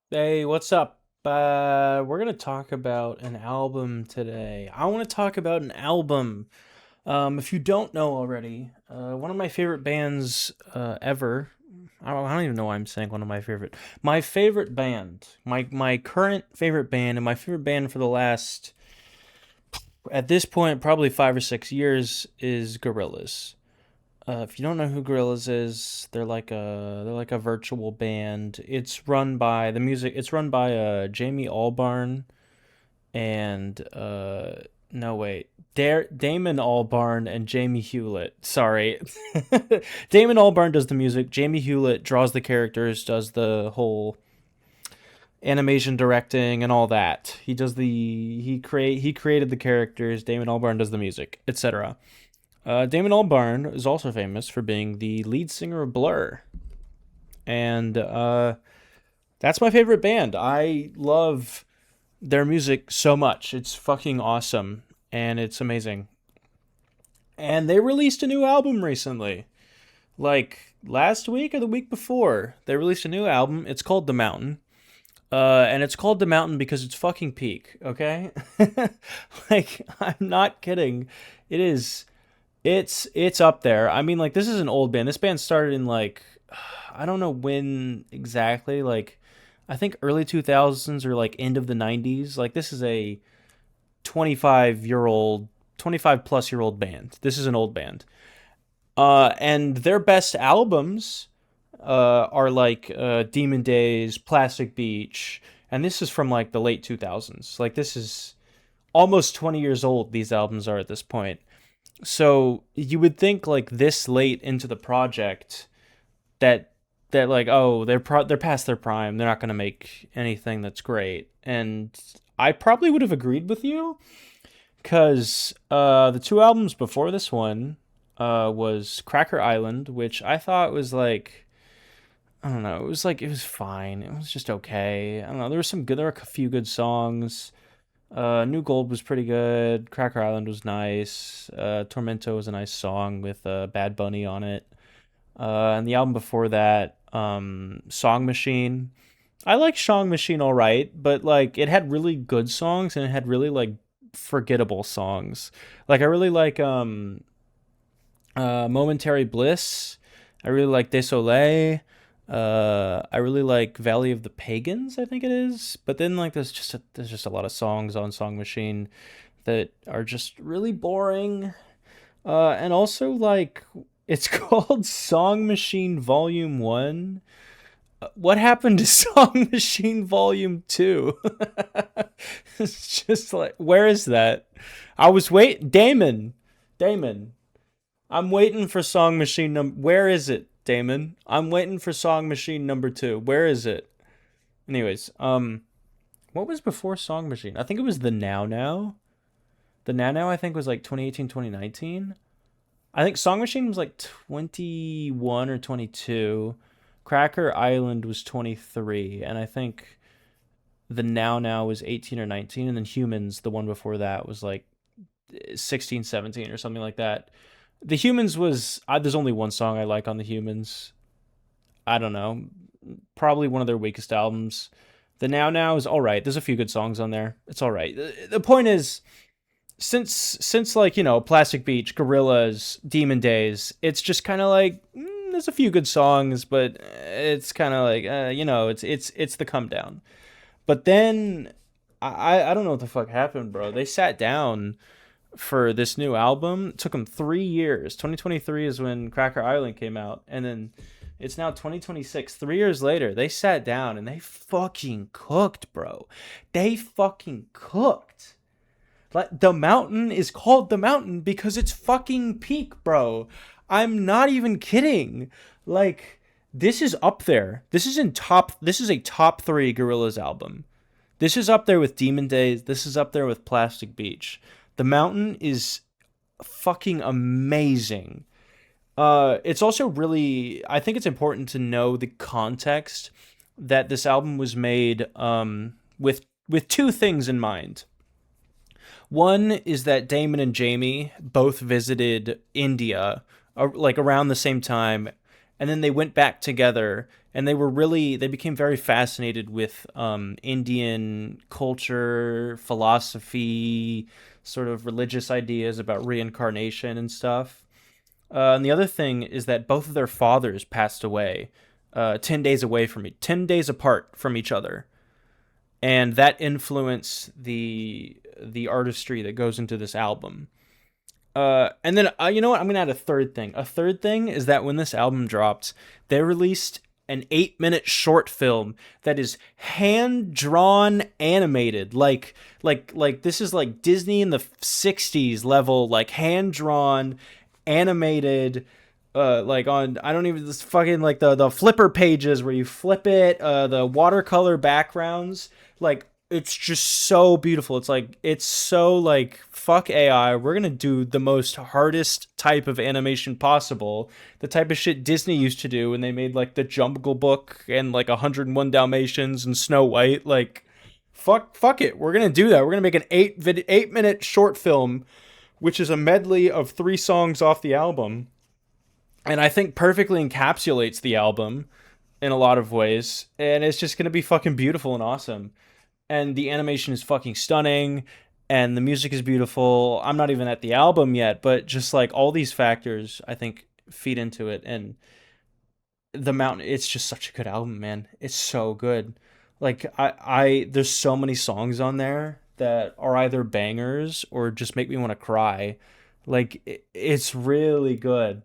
Hey, what's up? We're gonna talk about an album today. I want to talk about an album. If you don't know already, one of my favorite bands ever. I don't even know why I'm saying one of my favorite. My favorite band, my current favorite band, and my favorite band for the last, at this point, probably 5 or 6 years is Gorillaz. If you don't know who Gorillaz is, they're like a virtual band. It's run by the music. It's run by Jamie Albarn and no wait, Damon Albarn and Jamie Hewlett. Sorry, Damon Albarn does the music. Jamie Hewlett draws the characters, does the whole animation directing and all that. He created the characters. Damon Albarn does the music, etc. Damon Albarn is also famous for being the lead singer of Blur, and that's my favorite band. I love their music so much. It's fucking awesome, and it's amazing. And they released a new album recently, like last week or the week before. They released a new album. It's called The Mountain. And it's called The Mountain because it's fucking peak, okay? Like, I'm not kidding. It is it's up there. I mean, like, this is an old band. This band started in like I don't know when exactly. Like, I think early 2000s or like end of the 90s. Like, this is a 25 plus year old band. This is an old band. And their best albums are like Demon Days, Plastic Beach, and this is from like the late 2000s. Like, this is almost 20 years old. These albums are at this point. So you would think like this late into the project that like, oh, they're past their prime. They're not going to make anything that's great. And I probably would have agreed with you cuz the two albums before this one was Cracker Island, which I thought was like, I don't know, it was fine. It was just okay. I don't know. There were a few good songs. New Gold was pretty good. Cracker Island was nice. Tormento was a nice song with Bad Bunny on it. And the album before that, Song Machine. I like Song Machine all right, but like it had really good songs and it had really like forgettable songs. Like, I really like Momentary Bliss. I really like Désolé. I really like Valley of the Pagans, I think it is. But then like there's just a lot of songs on Song Machine that are just really boring. And also like it's called Song Machine Volume 1. What happened to Song Machine Volume 2? It's just like, where is that? I was wait Damon. I'm waiting for Song Machine where is it, Damon? I'm waiting for Song Machine number 2. Where is it? Anyways, what was before Song Machine? I think it was the Now Now. The Now Now I think was like 2018, 2019. I think Song Machine was like 21 or 22. Cracker Island was 23, and I think the Now Now was 18 or 19, and then Humans, the one before that, was like 16, 17 or something like that. The Humans was there's only one song I like on the Humans. I don't know, probably one of their weakest albums. The Now Now is all right. There's a few good songs on there. It's all right. The point is, since like, Plastic Beach, Gorillaz, Demon Days, it's just kind of like, there's a few good songs, but it's kind of like, it's the come down. But then I don't know what the fuck happened, bro. They sat down for this new album. It took them 3 years. 2023 is when Cracker Island came out, and then it's now 2026. 3 years later, they sat down and they fucking cooked, bro. They fucking cooked. Like, The Mountain is called The Mountain because it's fucking peak, bro. I'm not even kidding. Like, this is up there. This is a top 3 Gorillaz album. This is up there with Demon Days. This is up there with Plastic Beach. The Mountain is fucking amazing. It's also really, I think it's important to know the context that this album was made with two things in mind. One is that Damon and Jamie both visited India like around the same time, and then they went back together, and they became very fascinated with Indian culture, philosophy, sort of religious ideas about reincarnation and stuff. And the other thing is that both of their fathers passed away 10 days away from 10 days apart from each other. And that influenced the artistry that goes into this album. And then you know what? I'm gonna add a third thing. A third thing is that when this album dropped, they released an 8-minute short film that is hand drawn animated. Like this is like Disney in the '60s level, like hand drawn animated. Like on, I don't even, this fucking like the flipper pages where you flip it, the watercolor backgrounds, like it's just so beautiful. It's like, it's so like, fuck AI. We're gonna do the most hardest type of animation possible. The type of shit Disney used to do when they made like the Jungle Book and like 101 Dalmatians and Snow White. Like, fuck it. We're gonna do that. We're gonna make an 8-minute short film, which is a medley of 3 songs off the album. And I think perfectly encapsulates the album in a lot of ways. And it's just gonna be fucking beautiful and awesome. And the animation is fucking stunning, and the music is beautiful. I'm not even at the album yet, but just like all these factors I think feed into it. And the mountain, it's just such a good album, man. It's so good. Like I there's so many songs on there that are either bangers or just make me want to cry. Like it's really good.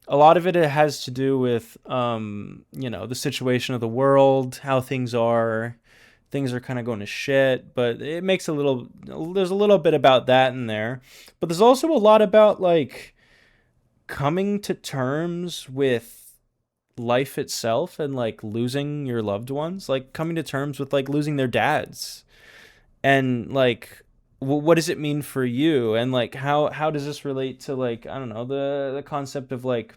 A lot of it has to do with the situation of the world, how things are kind of going to shit, but it makes there's a little bit about that in there. But there's also a lot about like coming to terms with life itself and like losing your loved ones, like coming to terms with like losing their dads, and like what does it mean for you, and like how does this relate to, like, I don't know, the concept of like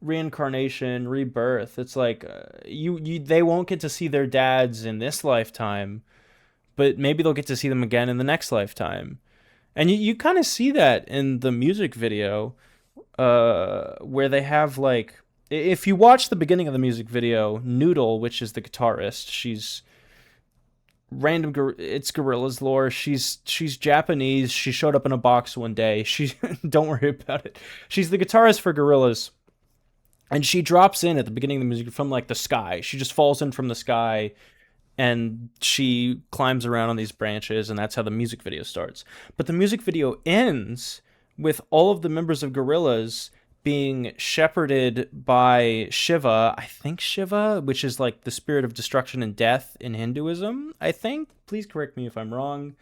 reincarnation, rebirth. It's like you they won't get to see their dads in this lifetime, but maybe they'll get to see them again in the next lifetime. And you kind of see that in the music video, where they have like, if you watch the beginning of the music video, Noodle, which is the guitarist, she's it's Gorillaz lore. She's Japanese. She showed up in a box one day. She don't worry about it. She's the guitarist for Gorillaz, and she drops in at the beginning of the music from like the sky. She just falls in from the sky, and she climbs around on these branches, and that's how the music video starts. But the music video ends with all of the members of Gorillaz being shepherded by Shiva. I think Shiva, which is like the spirit of destruction and death in Hinduism, I think. Please correct me if I'm wrong.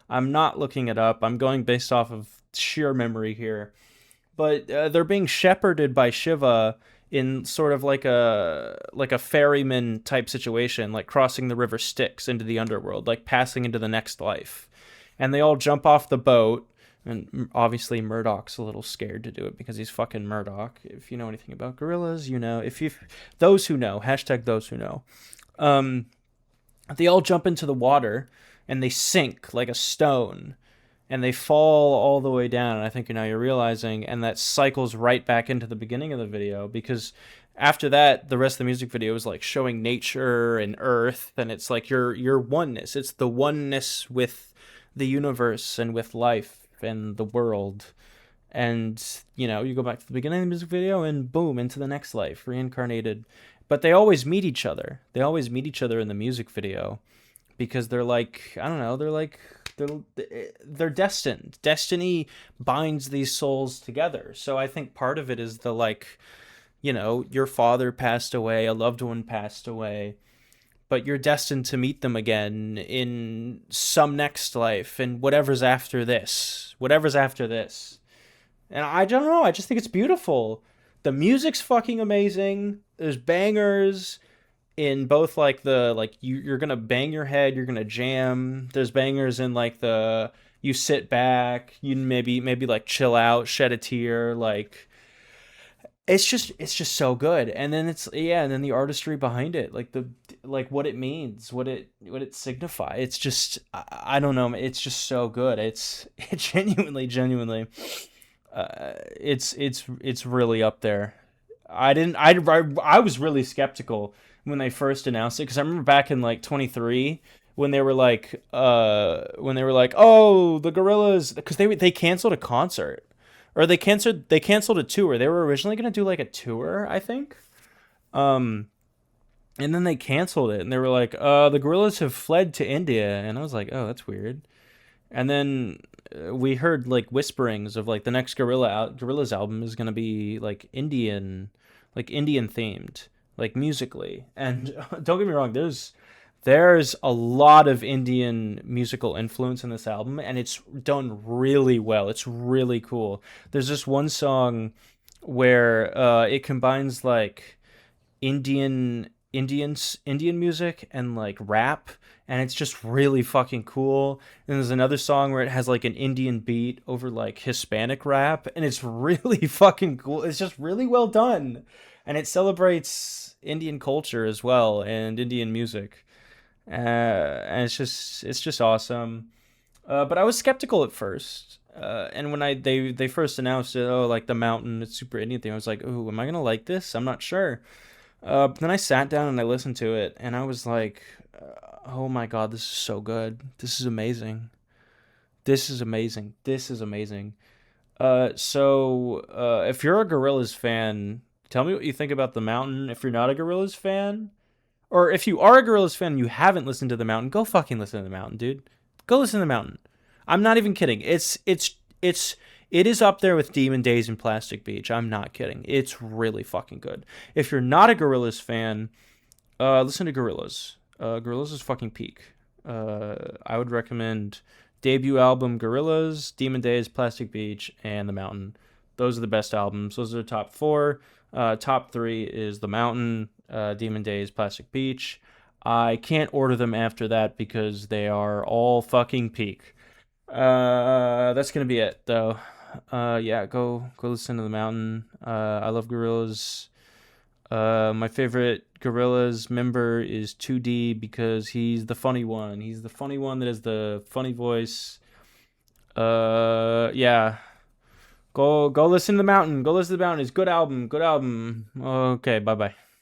I'm not looking it up. I'm going based off of sheer memory here. But they're being shepherded by Shiva in sort of like a ferryman type situation, like crossing the river Styx into the underworld, like passing into the next life. And they all jump off the boat, and obviously Murdoch's a little scared to do it because he's fucking Murdoch. If you know anything about Gorillaz, you know. If you those who know, hashtag those who know. They all jump into the water and they sink like a stone, and they fall all the way down. And I think now you're realizing, and that cycles right back into the beginning of the video, because after that, the rest of the music video is like showing nature and earth, and it's like your oneness. It's the oneness with the universe and with life and the world. And you go back to the beginning of the music video, and boom, into the next life, reincarnated. But they always meet each other. They always meet each other in the music video, because they're like, I don't know, they're destined. Destiny binds these souls together. So I think part of it is the like, your father passed away, a loved one passed away, but you're destined to meet them again in some next life, and whatever's after this. And I don't know, I just think it's beautiful. The music's fucking amazing. There's bangers in both like you're gonna bang your head, you're gonna jam. There's bangers in like the you sit back, you maybe like chill out, shed a tear, like it's just so good. And then and then the artistry behind it, like what it means, what it signifies. It's just, I don't know, it's just so good. It genuinely it's really up there. I didn't. I was really skeptical when they first announced it because I remember back in like 23 when they were like, oh, the Gorillas, because they canceled a concert or they canceled a tour. They were originally gonna do like a tour, I think. Um, and then they canceled it, and they were like, the Gorillas have fled to India, and I was like, oh, that's weird. And then we heard like whisperings of like the next Gorillaz album is gonna be like Indian themed, like musically. And don't get me wrong, there's a lot of Indian musical influence in this album, and it's done really well. It's really cool. There's this one song where it combines like Indian music and like rap, and it's just really fucking cool. And there's another song where it has like an Indian beat over like Hispanic rap, and it's really fucking cool. It's just really well done, and it celebrates Indian culture as well and Indian music. And it's just awesome. But I was skeptical at first. And when they first announced it, oh, like the mountain, it's super Indian thing. I was like, ooh, am I gonna like this? I'm not sure. But then I sat down and I listened to it, and I was like, oh my god, this is so good. This is amazing. This is amazing. This is amazing. If you're a Gorillaz fan, tell me what you think about the mountain. If you're not a Gorillaz fan, or if you are a Gorillaz fan and you haven't listened to The Mountain, go fucking listen to The Mountain, dude. Go listen to The Mountain. I'm not even kidding. It is up there with Demon Days and Plastic Beach. I'm not kidding. It's really fucking good. If you're not a Gorillaz fan, listen to Gorillaz. Gorillaz is fucking peak. I would recommend debut album Gorillaz, Demon Days, Plastic Beach, and The Mountain. Those are the best albums. Those are the top four. Top three is The Mountain, Demon Days, Plastic Beach. I can't order them after that because they are all fucking peak. That's gonna be it though. Yeah, go listen to The Mountain. I love Gorillaz. My favorite Gorillaz member is 2D because he's the funny one. He's the funny one that has the funny voice. Yeah. Go listen to The Mountain. Go listen to The Mountain. It's a good album. Good album. Okay, bye bye.